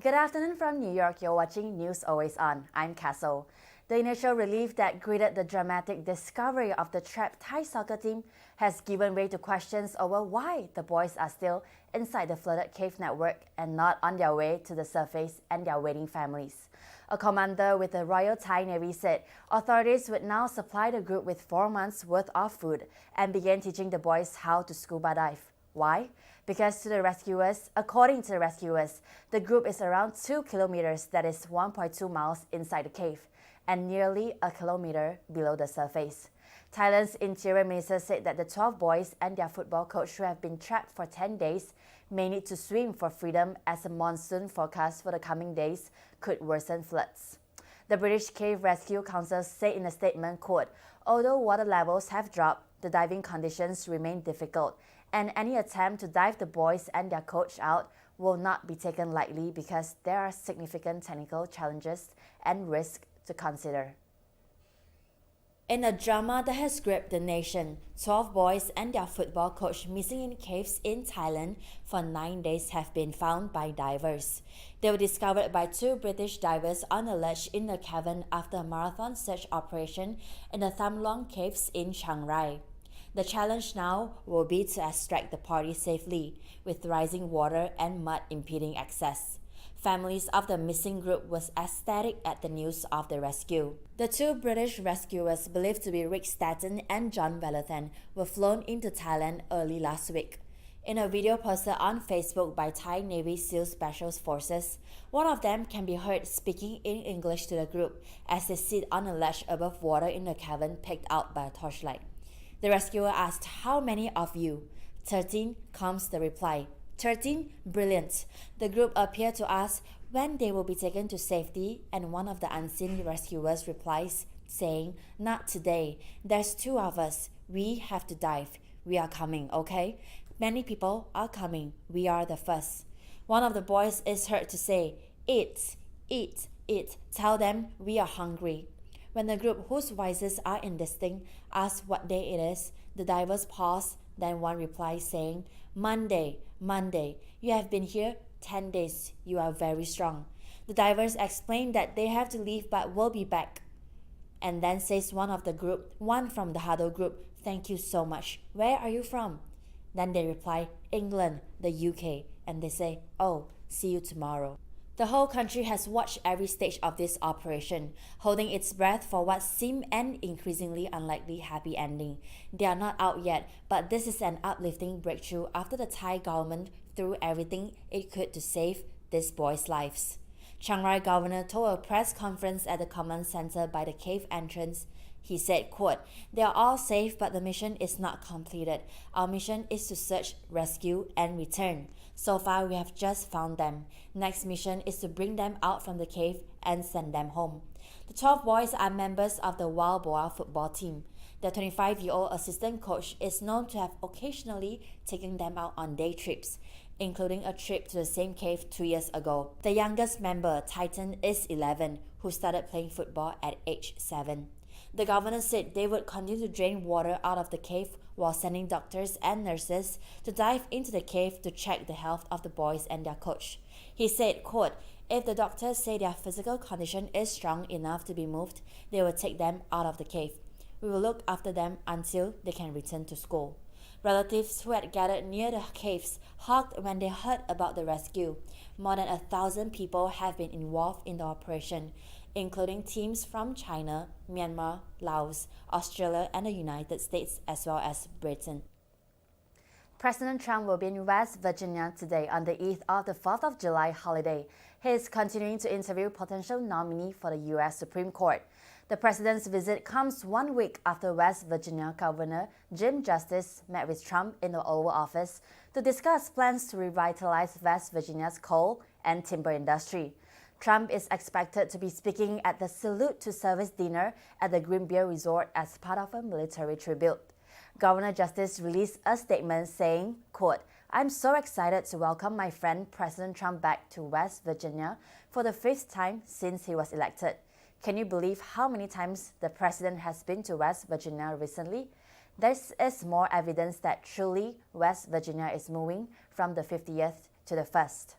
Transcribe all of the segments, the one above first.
Good afternoon from New York. You're watching News Always On. I'm Kessyl. The initial relief that greeted the dramatic discovery of the trapped Thai soccer team has given way to questions over why the boys are still inside the flooded cave network and not on their way to the surface and their waiting families. A commander with the Royal Thai Navy said authorities would now supply the group with 4 months' worth of food and begin teaching the boys how to scuba dive. Why? Because according to the rescuers, the group is around 2 kilometers, that is 1.2 miles inside the cave, and nearly a kilometer below the surface. Thailand's Interior Minister said that the 12 boys and their football coach who have been trapped for 10 days may need to swim for freedom as a monsoon forecast for the coming days could worsen floods. The British Cave Rescue Council said in a statement, quote, "Although water levels have dropped, the diving conditions remain difficult, and any attempt to dive the boys and their coach out will not be taken lightly because there are significant technical challenges and risks to consider." In a drama that has gripped the nation, 12 boys and their football coach missing in caves in Thailand for 9 days have been found by divers. They were discovered by 2 British divers on a ledge in a cavern after a marathon search operation in the Tham Luang caves in Chiang Rai. The challenge now will be to extract the party safely, with rising water and mud impeding access. Families of the missing group was ecstatic at the news of the rescue. The 2 British rescuers, believed to be Rick Statton and John Valentine, were flown into Thailand early last week. In a video posted on Facebook by Thai Navy SEAL Special Forces, one of them can be heard speaking in English to the group as they sit on a ledge above water in a cavern picked out by a torchlight. The rescuer asked, "How many of you?" 13 comes the reply. 13? Brilliant. The group appear to ask when they will be taken to safety, and one of the unseen rescuers replies, saying, "Not today. There's 2 of us. We have to dive. We are coming, okay? Many people are coming. We are the first." One of the boys is heard to say, "Eat, eat, eat. Tell them we are hungry." When the group, whose voices are indistinct, asks what day it is, the divers pause, then one replies saying, "Monday, Monday. You have been here 10 days. You are very strong." The divers explain that they have to leave but will be back. And then says one of the group, one from the huddle group, "Thank you so much. Where are you from?" Then they reply, "England, the UK." And they say, "Oh, see you tomorrow." The whole country has watched every stage of this operation, holding its breath for what seemed an increasingly unlikely happy ending. They are not out yet, but this is an uplifting breakthrough after the Thai government threw everything it could to save these boys' lives. Chiang Rai governor told a press conference at the command center by the cave entrance. He said, quote, "They are all safe, but the mission is not completed. Our mission is to search, rescue, and return. So far, we have just found them. Next mission is to bring them out from the cave and send them home." The 12 boys are members of the Wild Boar football team. The 25-year-old assistant coach is known to have occasionally taken them out on day trips, including a trip to the same cave 2 years ago. The youngest member, Titan, is 11, who started playing football at age 7. The governor said they would continue to drain water out of the cave while sending doctors and nurses to dive into the cave to check the health of the boys and their coach. He said, quote, "If the doctors say their physical condition is strong enough to be moved, they will take them out of the cave. We will look after them until they can return to school." Relatives who had gathered near the caves hugged when they heard about the rescue. More than 1,000 people have been involved in the operation, including teams from China, Myanmar, Laos, Australia, and the United States, as well as Britain. President Trump will be in West Virginia today on the eve of the 4th of July holiday. He is continuing to interview potential nominee for the U.S. Supreme Court. The president's visit comes 1 week after West Virginia Governor Jim Justice met with Trump in the Oval Office to discuss plans to revitalize West Virginia's coal and timber industry. Trump is expected to be speaking at the Salute to Service dinner at the Green Beer Resort as part of a military tribute. Governor Justice released a statement saying, quote, "I'm so excited to welcome my friend President Trump back to West Virginia for the 5th time since he was elected. Can you believe how many times the president has been to West Virginia recently? This is more evidence that truly West Virginia is moving from the 50th to the 1st.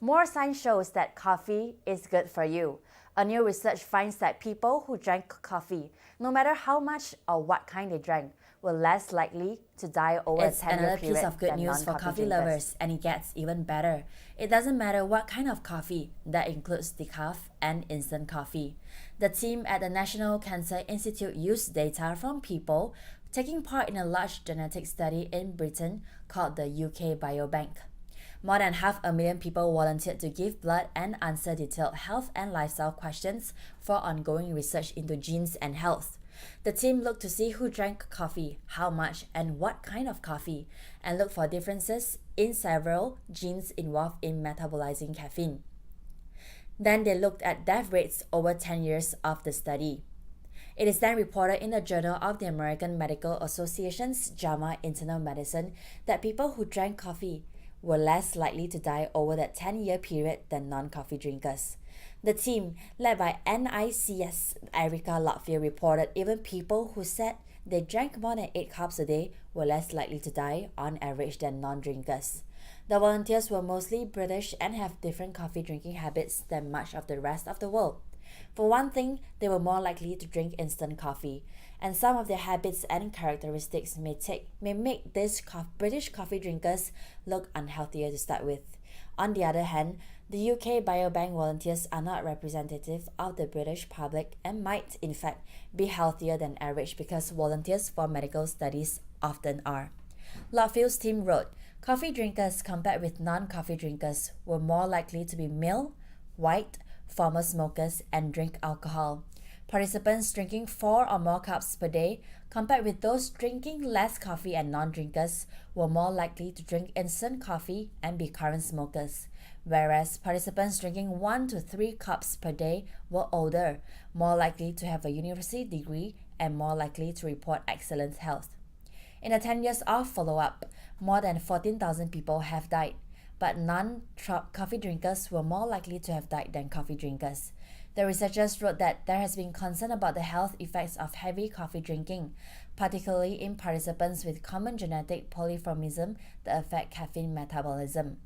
More science shows that coffee is good for you. A new research finds that people who drank coffee, no matter how much or what kind they drank, were less likely to die over a 10-year period. It's another piece of good than news for non-coffee coffee drinkers. lovers, and it gets even better. It doesn't matter what kind of coffee, that includes decaf and instant coffee. The team at the National Cancer Institute used data from people taking part in a large genetic study in Britain called the UK Biobank. More than 500,000 people volunteered to give blood and answer detailed health and lifestyle questions for ongoing research into genes and health. The team looked to see who drank coffee, how much, and what kind of coffee, and looked for differences in several genes involved in metabolizing caffeine. Then they looked at death rates over 10 years of the study. It is then reported in the Journal of the American Medical Association's JAMA Internal Medicine that people who drank coffee were less likely to die over that 10-year period than non-coffee drinkers. The team, led by NIC's Erica Lotfield, reported even people who said they drank more than 8 cups a day were less likely to die on average than non-drinkers. The volunteers were mostly British and have different coffee drinking habits than much of the rest of the world. For one thing, they were more likely to drink instant coffee, and some of their habits and characteristics may make these British coffee drinkers look unhealthier to start with. On the other hand, the UK Biobank volunteers are not representative of the British public and might, in fact, be healthier than average because volunteers for medical studies often are. Lotfield's team wrote, coffee drinkers compared with non-coffee drinkers were more likely to be male, white, former smokers, and drink alcohol. Participants drinking 4 or more cups per day, compared with those drinking less coffee and non-drinkers, were more likely to drink instant coffee and be current smokers, whereas participants drinking 1 to 3 cups per day were older, more likely to have a university degree, and more likely to report excellent health. In the 10 years of follow-up, more than 14,000 people have died, but non-coffee drinkers were more likely to have died than coffee drinkers. The researchers wrote that there has been concern about the health effects of heavy coffee drinking, particularly in participants with common genetic polymorphism that affect caffeine metabolism.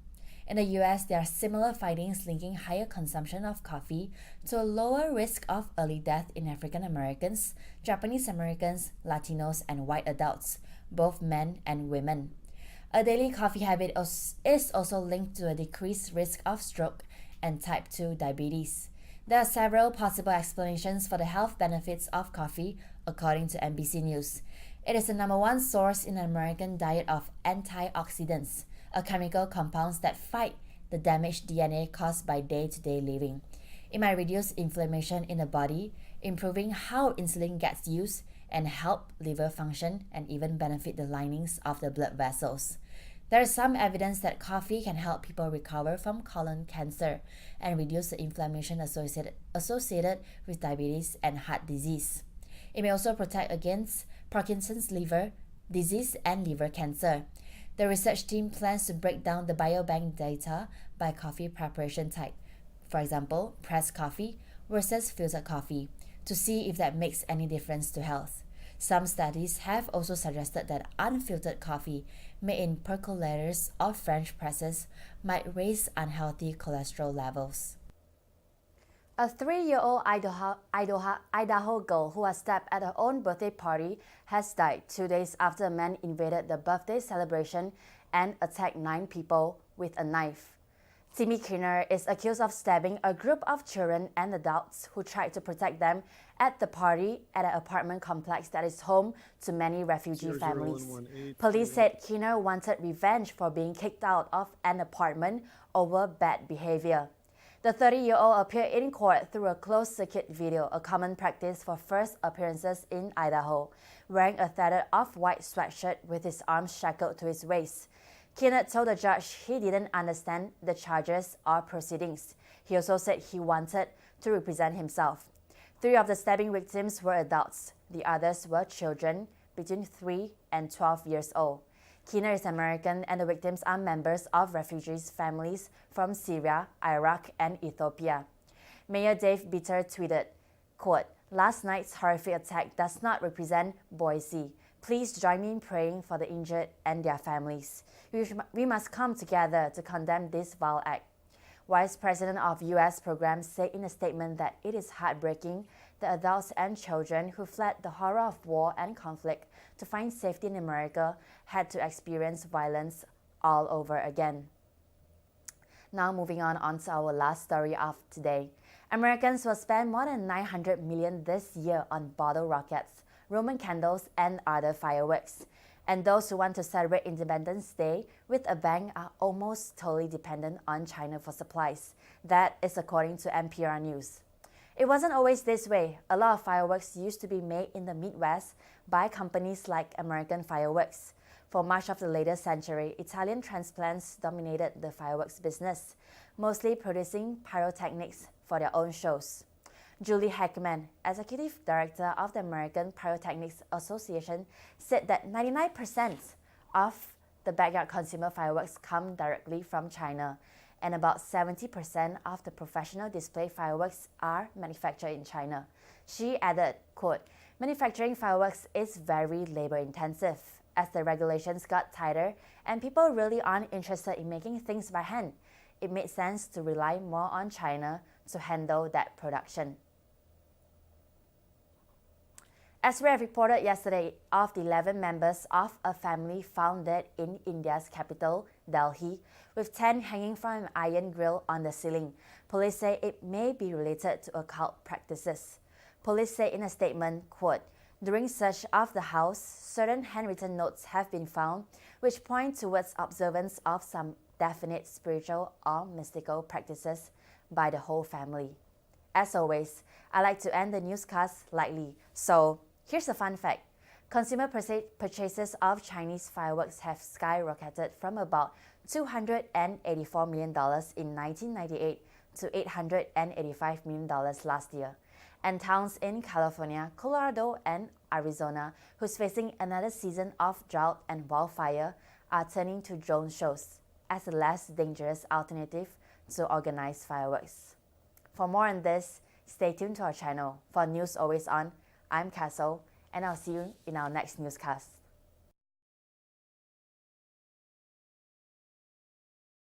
In the US, there are similar findings linking higher consumption of coffee to a lower risk of early death in African Americans, Japanese Americans, Latinos, and white adults, both men and women. A daily coffee habit is also linked to a decreased risk of stroke and type 2 diabetes. There are several possible explanations for the health benefits of coffee, according to NBC News. It is the #1 source in the American diet of antioxidants, a chemical compounds that fight the damaged DNA caused by day-to-day living. It might reduce inflammation in the body, improving how insulin gets used, and help liver function and even benefit the linings of the blood vessels. There is some evidence that coffee can help people recover from colon cancer and reduce the inflammation associated with diabetes and heart disease. It may also protect against Parkinson's liver disease and liver cancer. The research team plans to break down the biobank data by coffee preparation type, for example, pressed coffee versus filtered coffee, to see if that makes any difference to health. Some studies have also suggested that unfiltered coffee made in percolators or French presses might raise unhealthy cholesterol levels. A 3-year-old Idaho girl who was stabbed at her own birthday party has died 2 days after a man invaded the birthday celebration and attacked 9 people with a knife. Timmy Kinner is accused of stabbing a group of children and adults who tried to protect them at the party at an apartment complex that is home to many refugee families. Police said Kinner wanted revenge for being kicked out of an apartment over bad behavior. The 30-year-old appeared in court through a closed-circuit video, a common practice for first appearances in Idaho, wearing a tattered off-white sweatshirt with his arms shackled to his waist. Kinner told the judge he didn't understand the charges or proceedings. He also said he wanted to represent himself. 3 of the stabbing victims were adults. The others were children between 3 and 12 years old. Kinner is American and the victims are members of refugees' families from Syria, Iraq, and Ethiopia. Mayor Dave Bitter tweeted, quote, "Last night's horrific attack does not represent Boise. Please join me in praying for the injured and their families. We must come together to condemn this vile act." Vice President of U.S. Programs said in a statement that it is heartbreaking that adults and children who fled the horror of war and conflict to find safety in America had to experience violence all over again. Now moving on to our last story of today. Americans will spend more than $900 million this year on bottle rockets, Roman candles, and other fireworks. And those who want to celebrate Independence Day with a bang are almost totally dependent on China for supplies. That is according to NPR News. It wasn't always this way. A lot of fireworks used to be made in the Midwest by companies like American Fireworks. For much of the later century, Italian transplants dominated the fireworks business, mostly producing pyrotechnics for their own shows. Julie Heckman, Executive Director of the American Pyrotechnics Association, said that 99% of the backyard consumer fireworks come directly from China, and about 70% of the professional display fireworks are manufactured in China. She added, quote, "Manufacturing fireworks is very labor-intensive. As the regulations got tighter and people really aren't interested in making things by hand, it made sense to rely more on China to handle that production." As we have reported yesterday, of the 11 members of a family found dead in India's capital, Delhi, with 10 hanging from an iron grill on the ceiling, police say it may be related to occult practices. Police say in a statement, quote, "During search of the house, certain handwritten notes have been found which point towards observance of some definite spiritual or mystical practices by the whole family." As always, I like to end the newscast lightly, so here's a fun fact. Consumer purchases of Chinese fireworks have skyrocketed from about $284 million in 1998 to $885 million last year. And towns in California, Colorado, and Arizona, who's facing another season of drought and wildfire, are turning to drone shows as a less dangerous alternative to organized fireworks. For more on this, stay tuned to our channel. For News Always On, I'm Kessyl, and I'll see you in our next newscast.